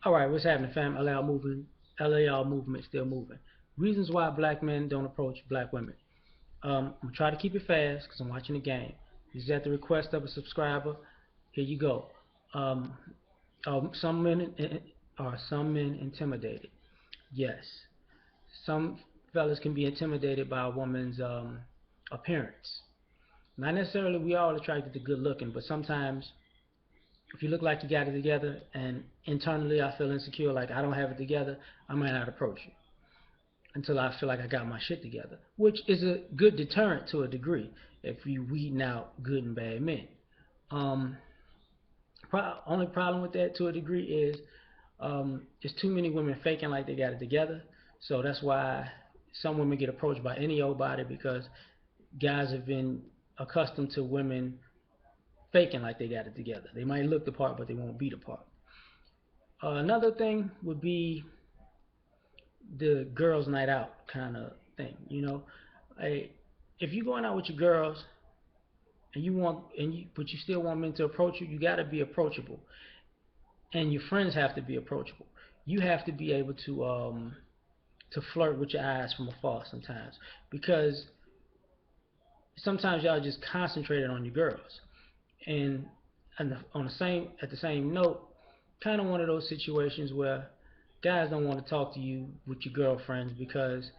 All right, what's happening, fam? LAR movement still moving. Reasons why black men don't approach black women. I'm gonna try to keep it fast because I'm watching the game. This is at the request of a subscriber. Here you go. Um, some men are some men intimidated. Yes, some fellas can be intimidated by a woman's appearance. Not necessarily we all attracted to good looking, but sometimes if you look like you got it together and internally I feel insecure, like I don't have it together, I might not approach you until I feel like I got my shit together, which is a good deterrent to a degree if you weeding out good and bad men. Um, Only problem with that to a degree is there's too many women faking like they got it together. So that's why some women get approached by any old body because guys have been accustomed to women faking like they got it together. They might look the part, but they won't be the part. Another thing would be the girls' night out kind of thing. Like if you're going out with your girls and but you still want men to approach you, you got to be approachable, and your friends have to be approachable. You have to be able to flirt with your eyes from afar sometimes because sometimes y'all just concentrated on your girls and on the same at the same note, kind of one of those situations where guys don't want to talk to you with your girlfriends because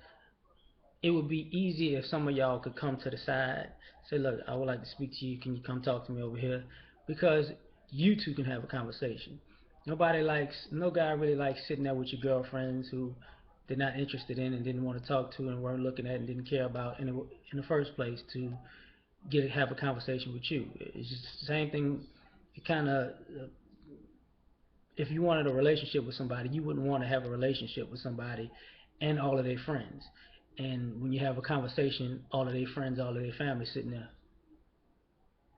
it would be easier if some of y'all could come to the side, say, "Look, I would like to speak to you. Can you come talk to me over here?" Because you two can have a conversation. No guy really likes sitting there with your girlfriends who they're not interested in and didn't want to talk to and weren't looking at and didn't care about in the first place to have a conversation with you. It's just the same thing. It kind of if you wanted a relationship with somebody, you wouldn't want to have a relationship with somebody and all of their friends. And when you have a conversation, all of their friends, all of their family sitting there,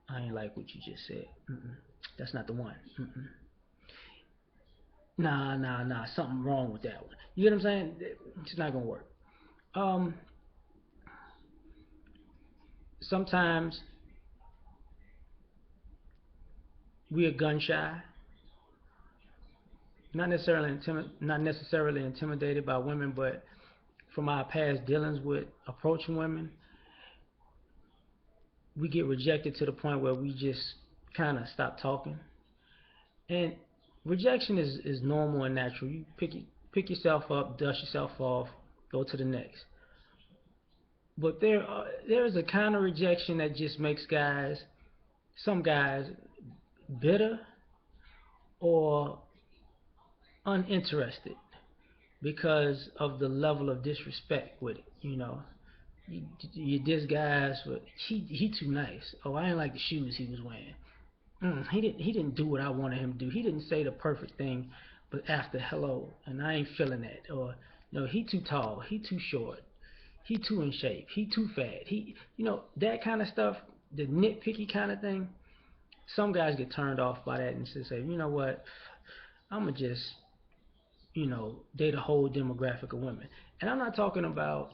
I ain't like what you just said. Mm-mm. That's not the one. Mm-mm. Nah, nah, nah. Something wrong with that one. You get what I'm saying? It's not gonna work. Um, Sometimes we are gun shy, not necessarily intimidated by women, but from our past dealings with approaching women, we get rejected to the point where we just kind of stop talking. And rejection is normal and natural. You pick yourself up, dust yourself off, go to the next. But there's a kind of rejection that just makes some guys, bitter or uninterested because of the level of disrespect with it. You diss guys, but he too nice. Oh, I didn't like the shoes he was wearing. He didn't do what I wanted him to do. He didn't say the perfect thing, but after hello, and I ain't feeling that. Or no, he too tall, he too short, he too in shape, he too fat. That kind of stuff, the nitpicky kind of thing. Some guys get turned off by that and say, you know what, I'ma just date a whole demographic of women. And I'm not talking about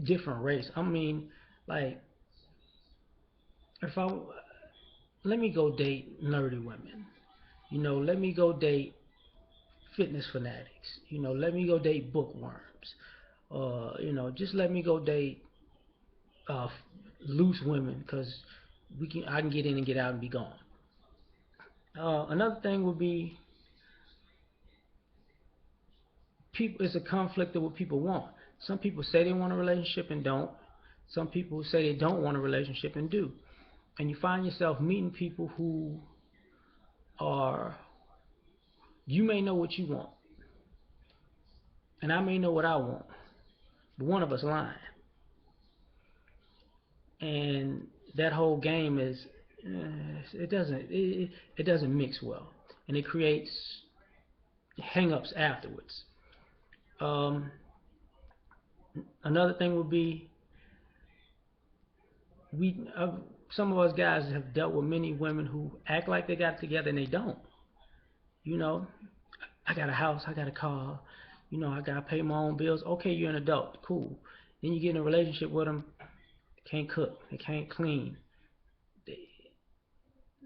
different race. I mean, like if I let me go date nerdy women. Let me go date fitness fanatics. Let me go date bookworms. Just let me go date uh, loose women because I can get in and get out and be gone. Another thing would be people. It's a conflict of what people want. Some people say they want a relationship and don't. Some people say they don't want a relationship and do. And you find yourself meeting people who are. You may know what you want, and I may know what I want, but one of us lying. And that whole game is it doesn't mix well, and it creates hang-ups afterwards. Um, Another thing would be we some of us guys have dealt with many women who act like they got it together and they don't. You know, I got a house, I got a car, I gotta pay my own bills. Okay, you're an adult, cool. Then you get in a relationship with them, they can't cook, they can't clean, they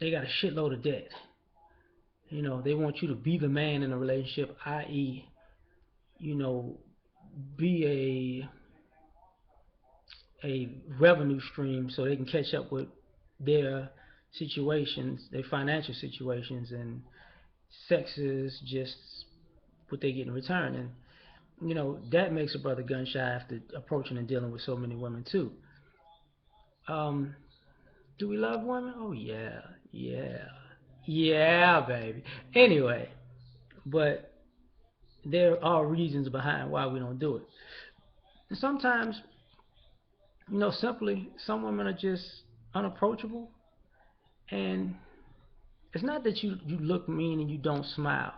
they got a shitload of debt, They want you to be the man in a relationship, i.e., you know, be a revenue stream so they can catch up with their situations, their financial situations, and sex is just what they get in return. And that makes a brother gun shy after approaching and dealing with so many women too. Um, do we love women? Oh yeah, yeah, yeah, baby. Anyway, but there are reasons behind why we don't do it. And sometimes, simply some women are just unapproachable, and it's not that you look mean and you don't smile,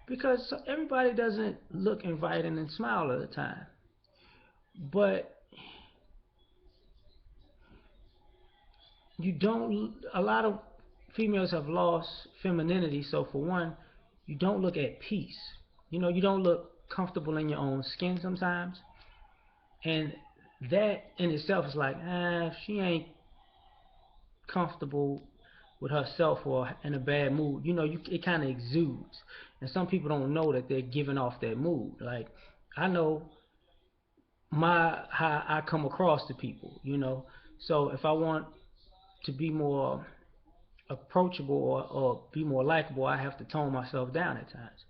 because everybody doesn't look inviting and smile all the time. But you don't. A lot of females have lost femininity. So for one, you don't look at peace. You don't look comfortable in your own skin sometimes, and that in itself is like, if she ain't comfortable with herself or in a bad mood, it kind of exudes. And some people don't know that they're giving off that mood. Like, I know how I come across to people. So if I want to be more approachable or be more likable, I have to tone myself down at times.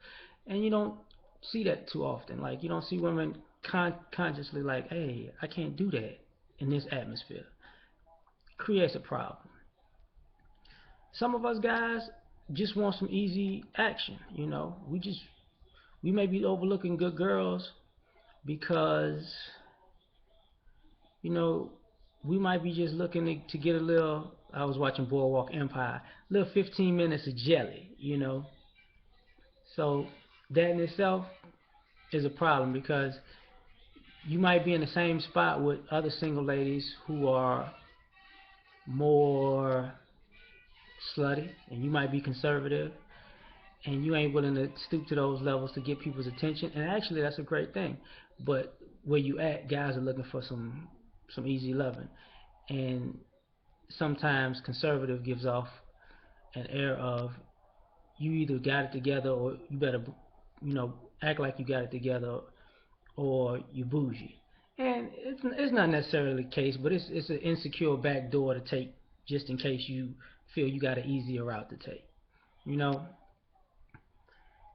And you don't see that too often. Like, you don't see women consciously like, hey, I can't do that in this atmosphere. Creates a problem. Some of us guys just want some easy action. We may be overlooking good girls because you know we might be just looking to get a little. I was watching Boardwalk Empire, little 15 minutes of jelly. So that in itself is a problem because you might be in the same spot with other single ladies who are more slutty, and you might be conservative, and you ain't willing to stoop to those levels to get people's attention. And actually, that's a great thing. But where you at, guys are looking for some easy loving, and sometimes conservative gives off an air of you either got it together or you better, act like you got it together or you bougie. And it's not necessarily the case, but it's an insecure back door to take just in case you feel you got an easier route to take. You know,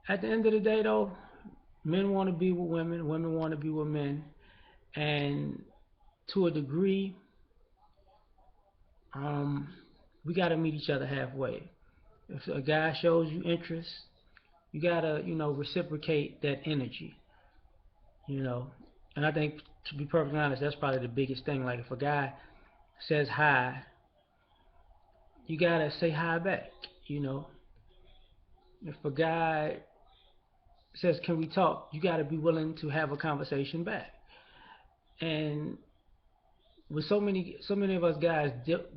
at the end of the day, though, men want to be with women, women want to be with men, and to a degree, um, we got to meet each other halfway. If a guy shows you interest, you gotta, reciprocate that energy, you know. And I think, to be perfectly honest, that's probably the biggest thing. Like, if a guy says hi, you gotta say hi back, you know. If a guy says, "Can we talk?" you gotta be willing to have a conversation back. And with so many of us guys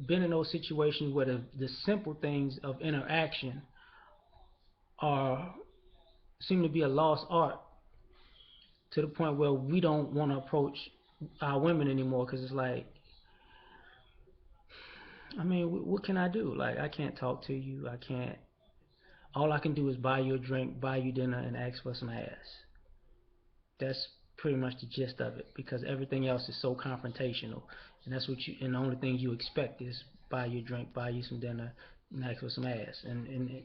been in those situations where the simple things of interaction are seem to be a lost art, to the point where we don't want to approach our women anymore because it's like, I mean, what can I do? Like, I can't talk to you. I can't. All I can do is buy you a drink, buy you dinner, and ask for some ass. That's pretty much the gist of it, because everything else is so confrontational, and that's what you. And the only thing you expect is buy you a drink, buy you some dinner, and ask for some ass, and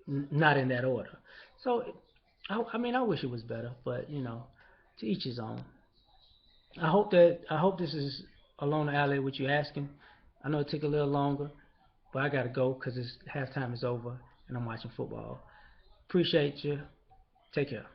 not in that order. So, I mean, I wish it was better, but to each his own. I hope this is along the alley what you're asking. I know it took a little longer, but I gotta go because it's halftime is over and I'm watching football. Appreciate you. Take care.